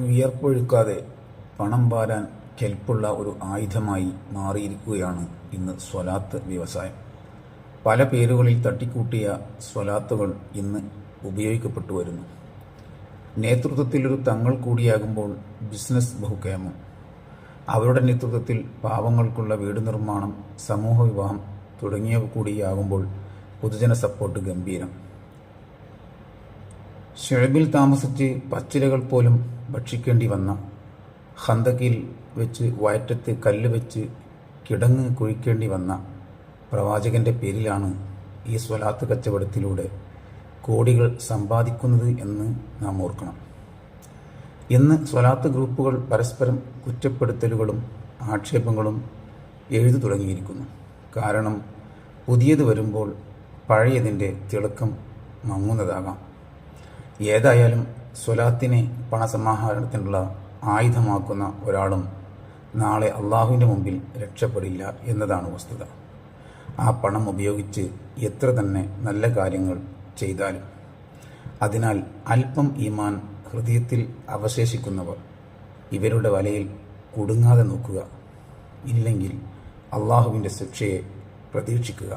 വിയർപ്പൊഴുക്കാതെ പണം പാരാൻ കെൽപ്പുള്ള ഒരു ആയുധമായി മാറിയിരിക്കുകയാണ് ഇന്ന് സ്വലാത്ത് വ്യവസായം. പല പേരുകളിൽ തട്ടിക്കൂട്ടിയ സ്വലാത്തുകൾ ഇന്ന് ഉപയോഗിക്കപ്പെട്ടു വരുന്നു. നേതൃത്വത്തിലൊരു തങ്ങൾ കൂടിയാകുമ്പോൾ ബിസിനസ് ബഹുക്കേമം, അവരുടെ നേതൃത്വത്തിൽ പാവങ്ങൾക്കുള്ള വീട് നിർമ്മാണം, സമൂഹ വിവാഹം തുടങ്ങിയവ കൂടിയാകുമ്പോൾ പൊതുജന സപ്പോർട്ട് ഗംഭീരം. ഷുഐബിൽ താമസിച്ച് പച്ചിലകൾ പോലും ഭക്ഷിക്കേണ്ടി വന്ന, ഖന്തക്കിൽ വെച്ച് വയറ്റത്ത് കല്ല് വെച്ച് കിടങ്ങ് കുഴിക്കേണ്ടി വന്ന പ്രവാചകന്റെ പേരിലാണ് ഈ സ്വലാത്ത് കച്ചവടത്തിലൂടെ കോടികൾ സമ്പാദിക്കുന്നത് എന്ന് നാം ഓർക്കണം. ഇന്ന് സ്വലാത്ത് ഗ്രൂപ്പുകൾ പരസ്പരം കുറ്റപ്പെടുത്തലുകളും ആക്ഷേപങ്ങളും എഴുതി തുടങ്ങിയിരിക്കുന്നു. കാരണം പുതിയത് വരുമ്പോൾ പഴയതിൻ്റെ തിളക്കം മങ്ങുന്നതാകാം. ഏതായാലും സ്വലാത്തിനെ പണസമാഹരണത്തിനുള്ള ആയുധമാക്കുന്ന ഒരാളും നാളെ അള്ളാഹുവിൻ്റെ മുമ്പിൽ രക്ഷപ്പെടില്ല എന്നതാണ് വസ്തുത. ആ പണം ഉപയോഗിച്ച് എത്ര തന്നെ നല്ല കാര്യങ്ങൾ ചെയ്താലും. അതിനാൽ അല്പം ഈമാൻ ഹൃദയത്തിൽ അവശേഷിക്കുന്നവർ ഇവരുടെ വലയിൽ കുടുങ്ങാതെ നോക്കുക. ഇല്ലെങ്കിൽ അള്ളാഹുവിൻ്റെ ശിക്ഷയെ പ്രതീക്ഷിക്കുക.